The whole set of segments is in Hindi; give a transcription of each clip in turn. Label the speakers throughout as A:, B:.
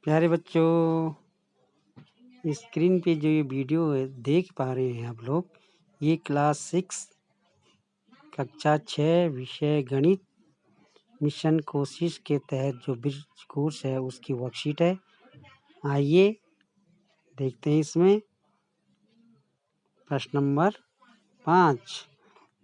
A: प्यारे बच्चों, स्क्रीन पे जो ये वीडियो देख पा रहे हैं आप लोग, ये क्लास 6 कक्षा 6 विषय गणित मिशन कोशिश के तहत जो ब्रिज कोर्स है उसकी वर्कशीट है। आइए देखते हैं इसमें प्रश्न नंबर 5।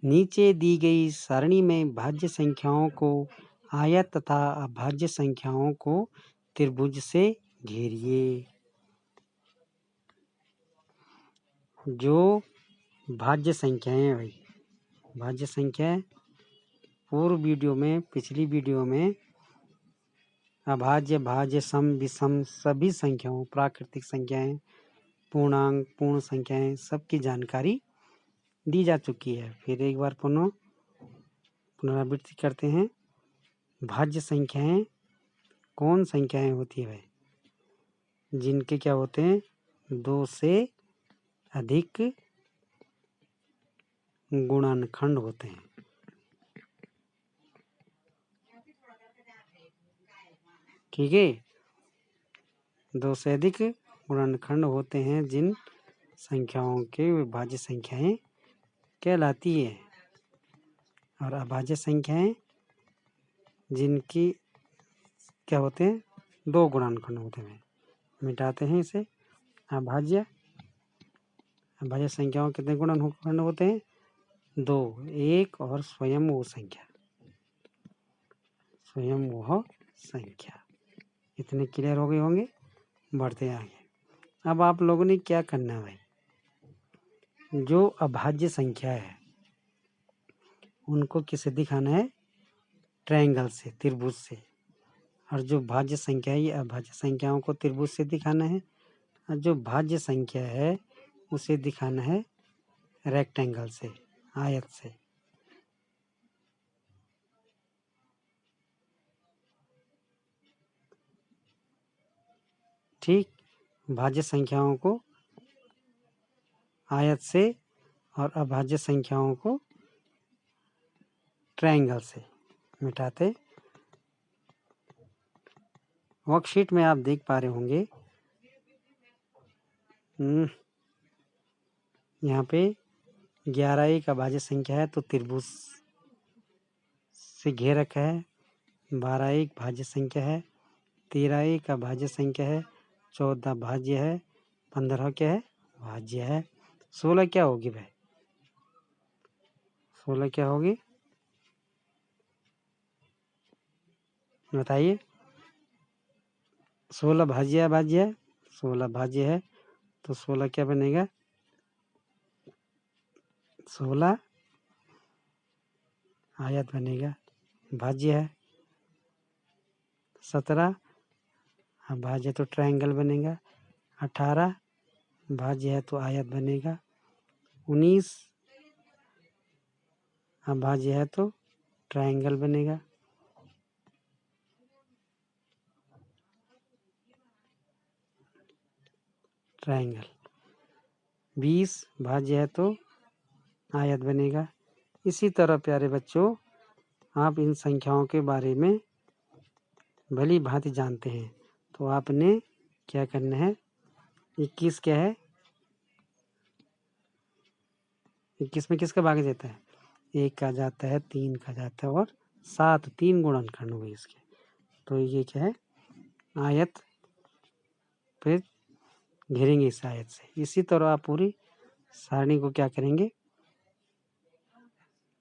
A: नीचे दी गई सारणी में भाज्य संख्याओं को आयत तथा अभाज्य संख्याओं को त्रिभुज से घेरिए। जो भाज्य संख्याएं भाई भाज्य संख्याएं पिछली वीडियो में अभाज्य, भाज्य, सम, विषम सभी संख्याओं, प्राकृतिक संख्याएं, पूर्णांक, पूर्ण संख्याएं सबकी जानकारी दी जा चुकी है। फिर एक बार पुनरावृत्ति करते हैं। भाज्य संख्याएं कौन संख्याएं होती है जिनके क्या होते हैं 2 से अधिक गुणनखंड होते हैं। ठीक है, 2 से अधिक गुणनखंड होते हैं जिन संख्याओं के विभाज्य संख्याएं कहलाती है। और अभाज्य संख्याएं जिनकी क्या होते हैं 2 गुणनखंड होते हैं। मिटाते हैं इसे। अभाज्य संख्याओं कितने गुणनखंड होते हैं 2, 1 और स्वयं वो संख्या। इतने क्लियर हो गए होंगे। बढ़ते आगे। अब आप लोगों ने क्या करना है भाई, जो अभाज्य संख्या है उनको किसे दिखाना है ट्रायंगल से, त्रिभुज से। और जो भाज्य संख्या है ये अभाज्य संख्याओं को त्रिभुज से दिखाना है। और जो भाज्य संख्या है उसे दिखाना है रेक्टेंगल से, आयत से। ठीक, भाज्य संख्याओं को आयत से और अभाज्य संख्याओं को ट्रायंगल से। मिटाते। वर्कशीट में आप देख पा रहे होंगे यहाँ पे 11 एक अभाज्य संख्या है तो त्रिभुज से घेर रखा है। 12 एक भाज्य संख्या है, 13 एक अभाज्य संख्या है, 14 भाज्य है, 15 क्या है भाज्य है, 16 क्या होगी भाई 16 क्या होगी बताइए। 16 भाज्य अभाज्य है, 16 भाज्य है तो 16 क्या बनेगा 16 आयत बनेगा, भाज्य है। 17 अभाज्य तो ट्रायंगल बनेगा। 18 भाज्य है तो आयत बनेगा। 19 अभाज्य है तो ट्रायंगल बनेगा। 20 भाज्य है तो आयत बनेगा। इसी तरह प्यारे बच्चों, आप इन संख्याओं के बारे में भली भांति जानते हैं तो आपने क्या करना है। 21 क्या है 21 में किसका भाग जाता है 1 का जाता है, 3 का जाता है और 7 3 गुणनखंड हुए इसके। तो ये क्या है आयत, फिर घेरेंगे इस आयत से। इसी तरह आप पूरी सारणी को क्या करेंगे,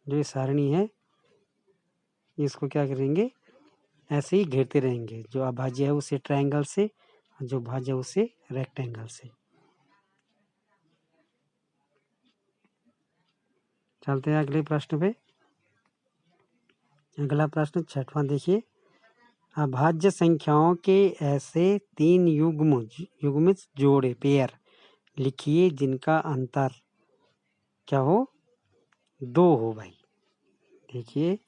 A: जो ये सारणी है इसको क्या करेंगे ऐसे ही घेरते रहेंगे। जो अभाज्य है उसे ट्रायंगल से, जो भाज्य है उसे रेक्टेंगल से। चलते हैं अगले प्रश्न पे। अगला प्रश्न 6वां देखिए। अभाज्य संख्याओं के ऐसे 3 युग्मित जोड़े पेयर लिखिए जिनका अंतर क्या हो 2 हो भाई। देखिए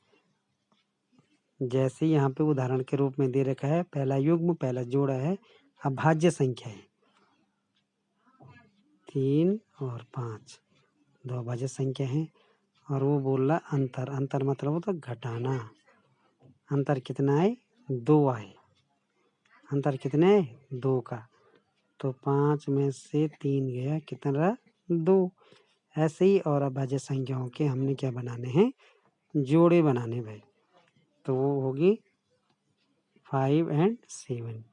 A: जैसे यहाँ पे उदाहरण के रूप में दे रखा है, पहला युग्म पहला जोड़ा है अभाज्य संख्या है 3 और 5, 2 अभाज्य संख्या है। और वो बोल रहा अंतर मतलब होता घटाना। अंतर कितना है 2 आए। अंतर कितने 2 का। तो 5 में से 3 गया, कितना रहा 2। ऐसे ही और अभाज्य संख्याओं के हमने क्या बनाने हैं, जोड़े बनाने भाई। तो वो होगी 5 and 7,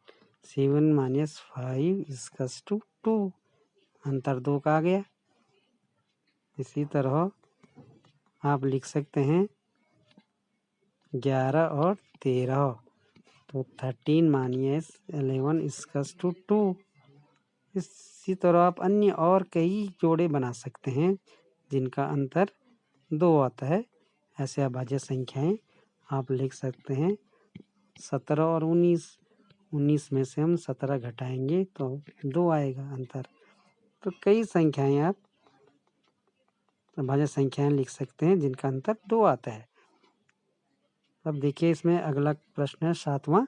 A: 7 माइनस 5 इक्वल्स टू 2, अंतर 2 का आ गया। इसी तरह आप लिख सकते हैं 11 और 13, तो 13 माइनस 11 इक्वल्स टू 2। इसी तरह आप अन्य और कई जोड़े बना सकते हैं जिनका अंतर 2 आता है। ऐसे अभाज्य संख्याएं आप लिख सकते हैं 17 और 19, 19 में से हम 17 घटाएंगे तो 2 आएगा अंतर। तो कई संख्याएं आप अभाज्य संख्याएं लिख सकते हैं जिनका अंतर 2 आता है। अब देखिए इसमें अगला प्रश्न है 7वां,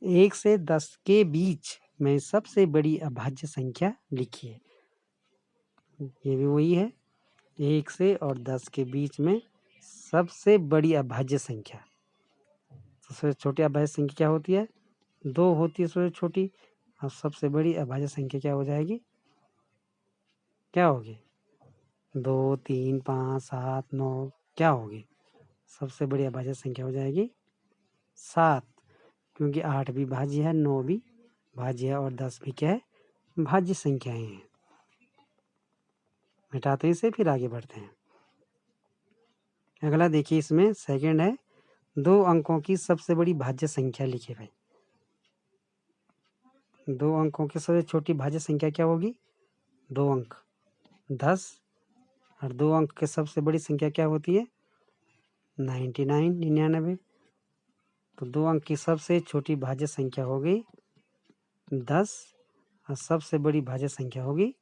A: 1 से 10 के बीच में सबसे बड़ी अभाज्य संख्या लिखिए। ये भी वही है, 1 से और 10 के बीच में सबसे बड़ी अभाज्य संख्या। सबसे छोटी अभाज्य संख्या क्या होती है, 2 होती है सबसे छोटी, और सबसे बड़ी अभाज्य संख्या क्या हो जाएगी, क्या होगी 2, 3, 5, 7, 9, क्या होगी, सबसे बड़ी अभाज्य संख्या हो जाएगी 7, क्योंकि 8 भी भाज्य है, 9 भी भाज्य है और 10 भी क्या है, भाज्य संख्याएं हैं। मिटाते हैं इसे, फिर आगे बढ़ते हैं। अगला देखिए इसमें सेकंड है, 2 अंकों की सबसे बड़ी भाज्य संख्या लिखिए भाई। 2 अंकों की सबसे छोटी भाज्य संख्या क्या होगी, 2 अंक 10, और 2 अंक की सबसे बड़ी संख्या क्या होती है 99। तो 2 अंक की सबसे छोटी भाज्य संख्या होगी 10 और सबसे बड़ी भाज्य संख्या होगी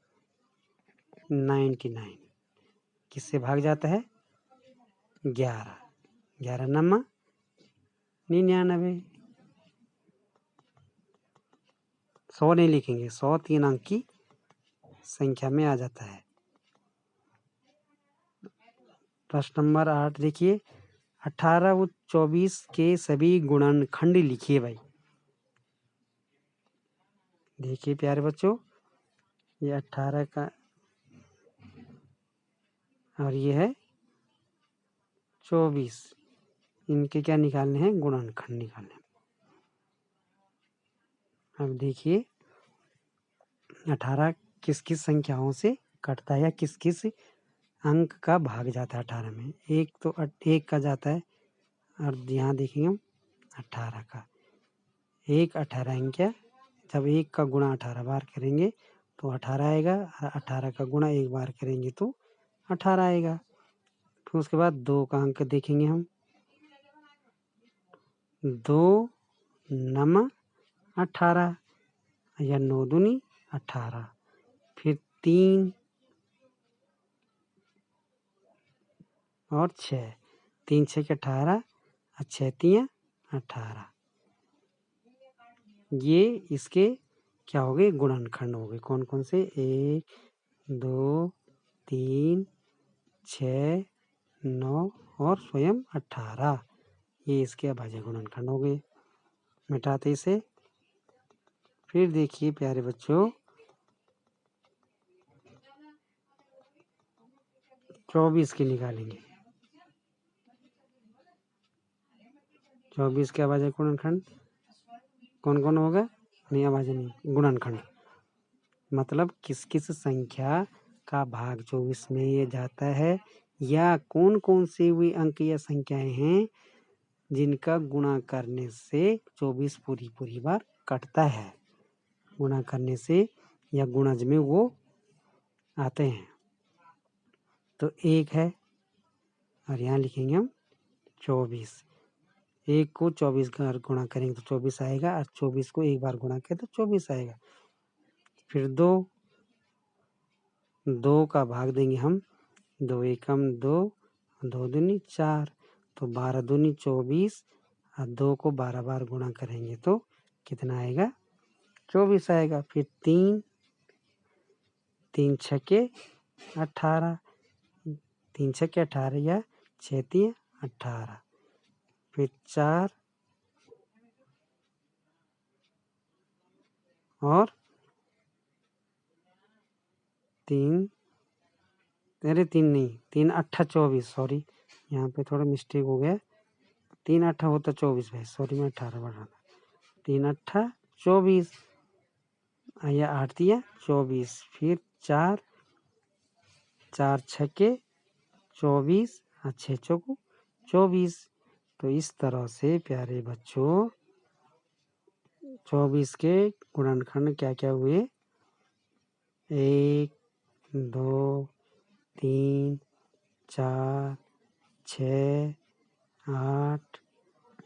A: 99। किससे भाग जाता है 11, 11 नम्मा 99। 100 नहीं लिखेंगे, 100 3 अंक की संख्या में आ जाता है। प्रश्न नंबर 8 देखिए, 18 व 24 के सभी गुणनखंड लिखिए भाई। देखिए प्यारे बच्चों, ये 18 का और ये है 24, इनके क्या निकालने हैं, गुणनखंड निकालने हैं। अब देखिए 18 किस किस संख्याओं से कटता है या किस किस अंक का भाग जाता है 18 में। एक तो 1 का जाता है, और यहाँ देखेंगे हम 18 का, 1 18 अंक है, जब 1 का गुणा 18 बार करेंगे तो 18 आएगा, और 18 का गुणा 1 बार करेंगे तो 18 आएगा। फिर उसके बाद 2 का अंक देखेंगे हम, 2 नम 18 या 9 दूनी 18। फिर 3 और 6, 3 6 के 18 और 6 3 18। ये इसके क्या हो गए, गुणनखंड हो गए। कौन कौन से, 1 2 3 6 9 और स्वयं 18, ये इसके अभाज्य गुणनखंड हो गए। मिटाते इसे, फिर देखिए प्यारे बच्चों 24 की निकालेंगे। 24 के अभाज्य गुणनखंड कौन कौन होगा, नहीं अभाज्य नहीं, गुणनखंड मतलब किस किस संख्या का भाग 24 में ये जाता है, या कौन कौन से वे अंक या संख्याएं हैं जिनका गुणा करने से 24 पूरी बार कटता है। गुणा करने से या गुणज में वो आते हैं। तो 1 है, और यहाँ लिखेंगे हम 24। 1 को 24 बार गुणा करेंगे तो 24 आएगा, और 24 को 1 बार गुणा करें तो 24 आएगा। फिर 2 का भाग देंगे हम, 2 एकम 2, 2 दूनी 4, तो 12 दूनी 24, और 2 को 12 बार गुणा करेंगे तो कितना आएगा, 24 आएगा। फिर 3 छके 18, 3 छके 18 या 6 3 18। फिर 4 और 3 नहीं, 3 अट्ठा 24, सॉरी यहाँ पे थोड़ा मिस्टेक हो गया। 3 अट्ठा होता 24 भाई, सॉरी मैं 18 बढ़ रहा था। 3 अट्ठा 24, या 8 दिया 24, फिर 4 छक्के 24 और 6 चौको 24। तो इस तरह से प्यारे बच्चों 24 के गुणनखंड क्या क्या हुए? 1 2 3 4 6 8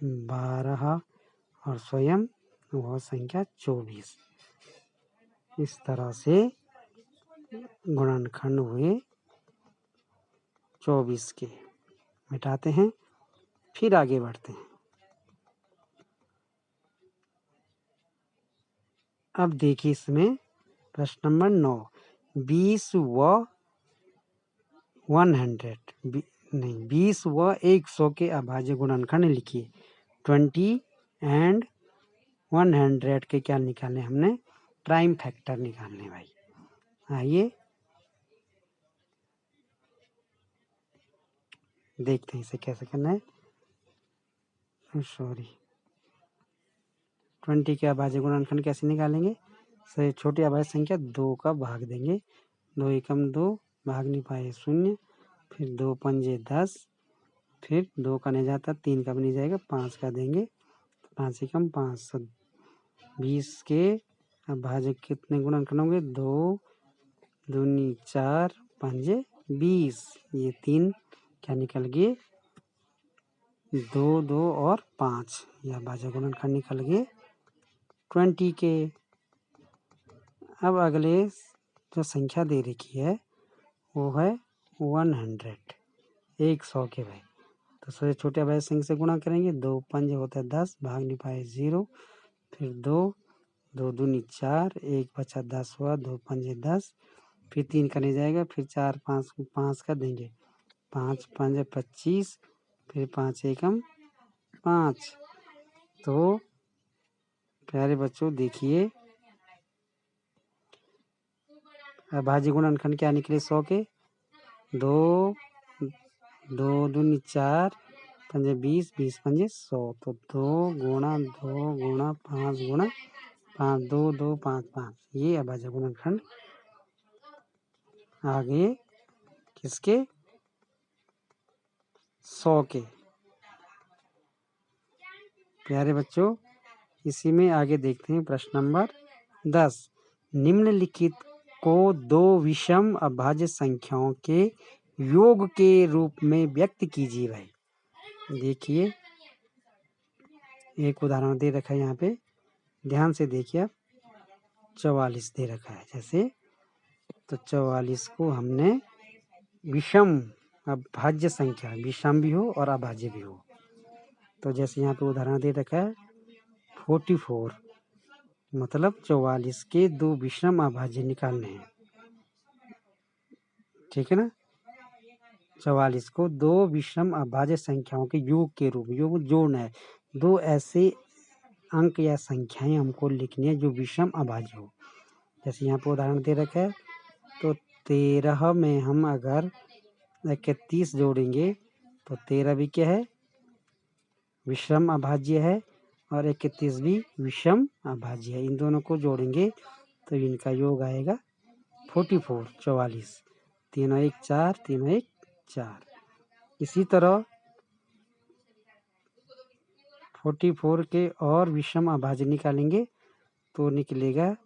A: 12 और स्वयं वह संख्या 24। इस तरह से गुणनखंड हुए 24 के। मिटाते हैं, फिर आगे बढ़ते हैं। अब देखिए इसमें प्रश्न नंबर 9, 20 व 100 के अभाज्य गुणनखंड लिखिए। 20 एंड 100 के क्या निकालने? हमने प्राइम फैक्टर निकालने भाई। आइए देखते हैं इसे कैसे करना है। सॉरी, 20 के अभाज्य गुणनखंड कैसे निकालेंगे? सही, छोटी अभाज्य संख्या 2 का भाग देंगे। 2 एकम 2, भाग नहीं पाए 0, फिर 2 पंजे 10, फिर 2 का नहीं जाता, 3 का भी नहीं जाएगा, 5 का देंगे, 5 एकम 5। 20 के अभाज्य कितने गुणनखंड होंगे? 2 दूनी 4 पंजे 20। ये 3 क्या निकल गए? 2 2 और 5। यह अभाज्य गुणनखंड निकल गए 20 के। अब अगले जो संख्या दे रखी है वो है 100, 100 के भाई। तो सबसे छोटे अभाज्य संख्या से गुणा करेंगे। 2 पंजे होता है 10, भाग नहीं पाए 0, फिर 2 दूनी 4, 1 बचा 10 हुआ, 2 पंजे 10, फिर 3 का नहीं जाएगा, फिर 4 5 का देंगे, 5 पंजे 25, फिर 5 एकम 5। तो प्यारे बच्चों देखिए अभाज्य गुणनखंड क्या निकले 100 के? 2 दूनी 4 पंजे 20, 20 पंजे 100। तो 2 गुणा 2 गुणा 5 गुणा 5, 2 2 5 5। ये अभाज्य गुणनखंड आगे किसके? 100 के। प्यारे बच्चों इसी में आगे देखते हैं प्रश्न नंबर 10। निम्नलिखित को 2 विषम अभाज्य संख्याओं के योग के रूप में व्यक्त कीजिए भाई। देखिए एक उदाहरण दे रखा है यहाँ पे, ध्यान से देखिए आप। 44 दे रखा है जैसे, तो 44 को हमने विषम अभाज्य संख्या, विषम भी हो और अभाज्य भी हो, तो जैसे यहाँ पे उदाहरण दे रखा है 44, मतलब 44 के 2 विषम अभाज्य निकालने हैं। ठीक है ना? 44 को 2 विषम अभाज्य संख्याओं के योग के रूप में, योग जोड़ना है। 2 ऐसे अंक या संख्याएं हमको लिखनी है जो विषम अभाज्य हो। जैसे यहाँ पर उदाहरण दे रखा है, तो 13 में हम अगर 31 जोड़ेंगे तो 13 भी क्या है? विषम अभाज्य है, और 31 भी विषम अभाज्य है। इन दोनों को जोड़ेंगे तो इनका योग आएगा 44, 44। 3 और 1 4, 3 और 1 4। इसी तरह 44 के और विषम अभाज्य निकालेंगे तो निकलेगा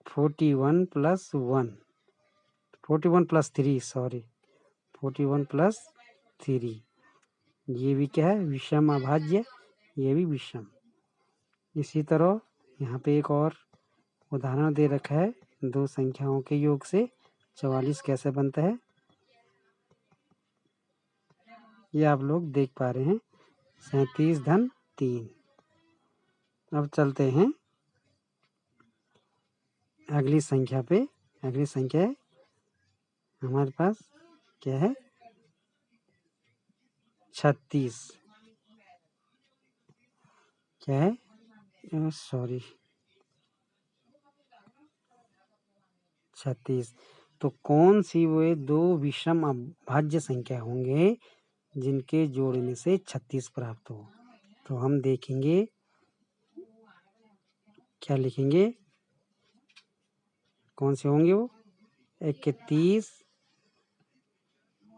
A: 41 प्लस 1, 41 प्लस 3, सॉरी 41 प्लस 3। ये भी क्या है? विषम अभाज्य, ये भी विषम। इसी तरह यहाँ पे एक और उदाहरण दे रखा है, 2 संख्याओं के योग से 44 कैसे बनता है, ये आप लोग देख पा रहे हैं, 37 धन 3। अब चलते हैं अगली संख्या पे। अगली संख्या है हमारे पास क्या है? 36। क्या है? सॉरी 36। तो कौन सी वे दो विषम अभाज्य संख्या होंगे जिनके जोड़ने से 36 प्राप्त हो? तो हम देखेंगे, क्या लिखेंगे, कौन से होंगे वो? 31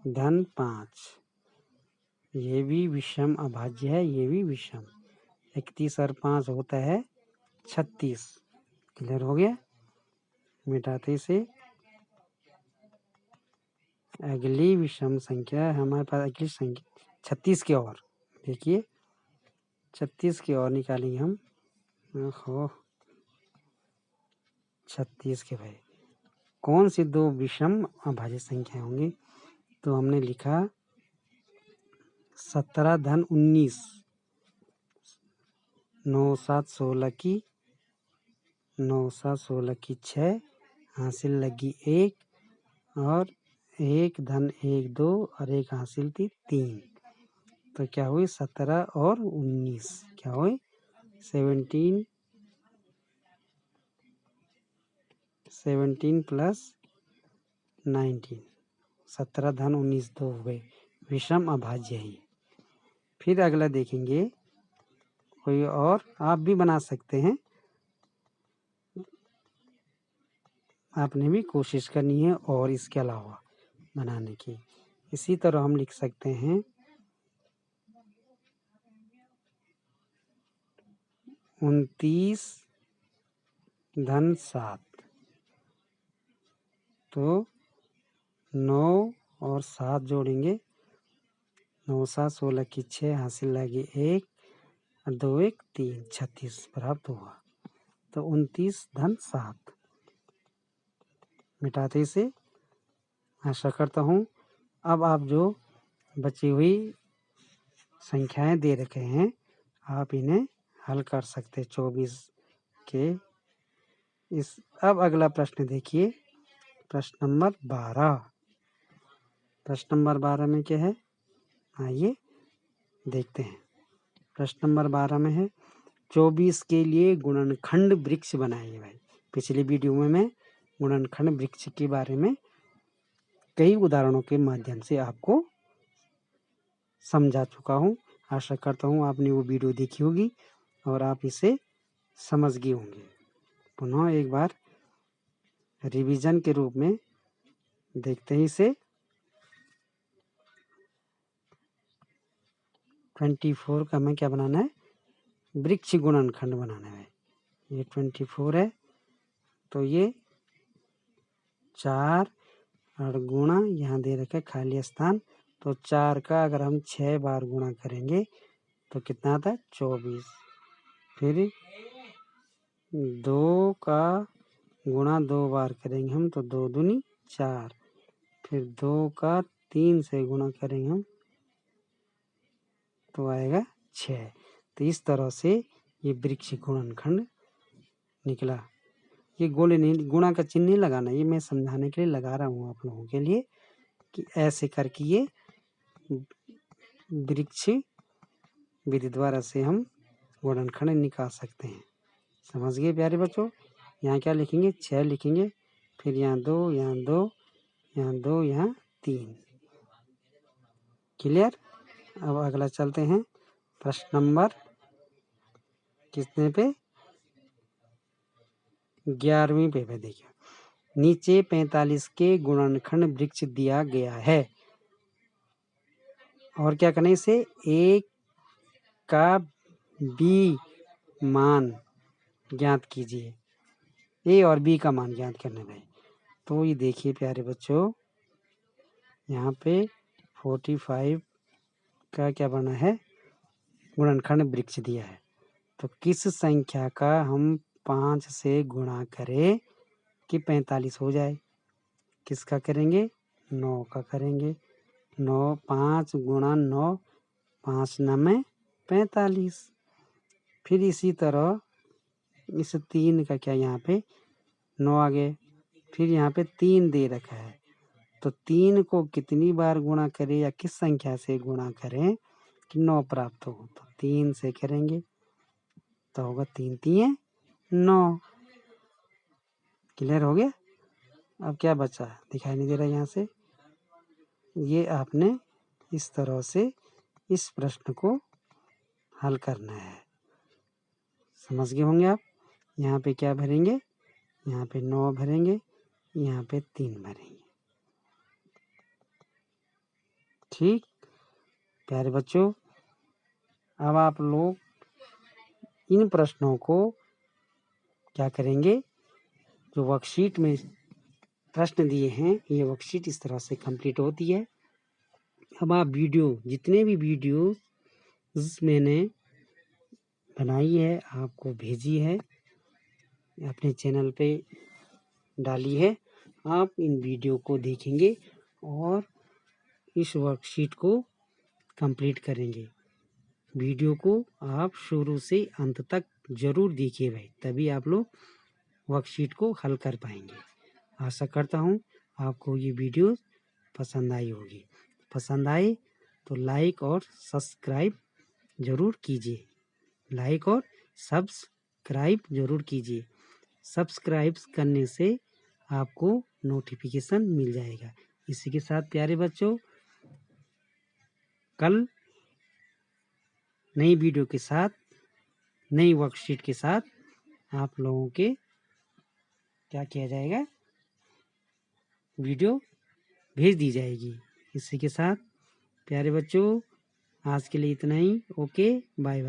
A: धन 5, ये भी विषम अभाज्य है, ये भी विषम। 31 और 5 होता है 36। क्लियर हो गया? मिटाते से अगली विषम संख्या हमारे पास, अगली संख्या 36 की ओर देखिए, 36 की ओर निकालेंगे हम। ओहो, 36 के भाई कौन सी दो विषम अभाज्य संख्या होंगी? तो हमने लिखा 17 धन 19, 9 7 16 की 9 7 16 की 6, हासिल लगी 1, और 1 धन 1 2, और 1 हासिल थी 3। तो क्या हुई? 17 और 19 क्या हुई? 17 प्लस 19, 17 धन 19 2 हो गए, विषम अभाज्य ही। फिर अगला देखेंगे, कोई और आप भी बना सकते हैं, आपने भी कोशिश करनी है और इसके अलावा बनाने की। इसी तरह हम लिख सकते हैं 29 धन 7। तो 9 और 7 जोड़ेंगे, 9 7 16 की 6, हासिल लगी 1, और 2 1 3, 36 प्राप्त हुआ। तो 29 धन 7 मिटाते से आशा करता हूँ अब आप जो बची हुई संख्याएं दे रखे हैं आप इन्हें हल कर सकते। 24 के इस, अब अगला प्रश्न देखिए, प्रश्न नंबर 12। प्रश्न नंबर 12 में क्या है, आइए देखते हैं। प्रश्न नंबर 12 में है 24 के लिए गुणनखंड वृक्ष बनाइए। भाई पिछली वीडियो में मैं गुणनखंड वृक्ष के बारे में कई उदाहरणों के माध्यम से आपको समझा चुका हूँ। आशा करता हूँ आपने वो वीडियो देखी होगी और आप इसे समझ गए होंगे। पुनः एक बार रिवीजन के रूप में देखते हैं इसे। 24 का हमें क्या बनाना है? वृक्ष गुणनखंड बनाना है। ये 24 है, तो ये 4 और गुणा यहाँ दे रखे खाली स्थान, तो 4 का अगर हम 6 बार गुणा करेंगे तो कितना आता है? 24। फिर 2 का गुणा 2 बार करेंगे हम तो 2 दूनी 4। फिर 2 का 3 से गुणा करेंगे हम तो आएगा 6। तो इस तरह से ये वृक्ष गुणनखंड निकला। ये गोले नहीं, गुणा का चिन्ह नहीं लगाना, ये मैं समझाने के लिए लगा रहा हूँ आप लोगों के लिए कि ऐसे करके ये वृक्ष विधि द्वारा से हम गुणनखंड निकाल सकते हैं। समझ गए प्यारे बच्चों? यहाँ क्या लिखेंगे? 6 लिखेंगे, फिर यहाँ 2, यहाँ 2, यहाँ 2, यहाँ 3। क्लियर? अब अगला चलते हैं प्रश्न नंबर कितने पे? 11वीं पे देखिए, नीचे 45 के गुणनखंड वृक्ष दिया गया है और क्या करना है, इसे ए का बी मान ज्ञात कीजिए। ए और बी का मान ज्ञात करना है। तो ये देखिए प्यारे बच्चों, यहाँ पे 45 का क्या बना है? गुणनखंड वृक्ष दिया है। तो किस संख्या का हम 5 से गुणा करें कि 45 हो जाए? किसका करेंगे? 9 का करेंगे। 9 5 गुणा 9, 5 9 45। फिर इसी तरह इस 3 का क्या, यहाँ पे 9 आ गए। फिर यहाँ पे 3 दे रखा है, तो 3 को कितनी बार गुणा करें या किस संख्या से गुणा करें कि 9 प्राप्त हो? तो 3 से करेंगे तो होगा 3 3 9। क्लियर हो गया? अब क्या बचा, दिखाई नहीं दे रहा यहाँ से। ये आपने इस तरह से इस प्रश्न को हल करना है। समझ गए होंगे आप। यहाँ पे क्या भरेंगे, यहाँ पे 9 भरेंगे, यहाँ पे 3 भरेंगे। ठीक प्यारे बच्चों, अब आप लोग इन प्रश्नों को क्या करेंगे, जो वर्कशीट में प्रश्न दिए हैं, ये वर्कशीट इस तरह से कंप्लीट होती है। अब आप जितने भी वीडियो मैंने बनाई है, आपको भेजी है, अपने चैनल पे डाली है, आप इन वीडियो को देखेंगे और इस वर्कशीट को कंप्लीट करेंगे। वीडियो को आप शुरू से अंत तक जरूर देखिए भाई, तभी आप लोग वर्कशीट को हल कर पाएंगे। आशा करता हूँ आपको ये वीडियो पसंद आई होगी। पसंद आए तो लाइक और सब्सक्राइब जरूर कीजिए। लाइक और सब्सक्राइब जरूर कीजिए। सब्सक्राइब करने से आपको नोटिफिकेशन मिल जाएगा। इसी के साथ प्यारे बच्चों, कल नई वीडियो के साथ, नई वर्कशीट के साथ आप लोगों के क्या किया जाएगा, वीडियो भेज दी जाएगी। इसी के साथ प्यारे बच्चों, आज के लिए इतना ही। Okay, bye bye.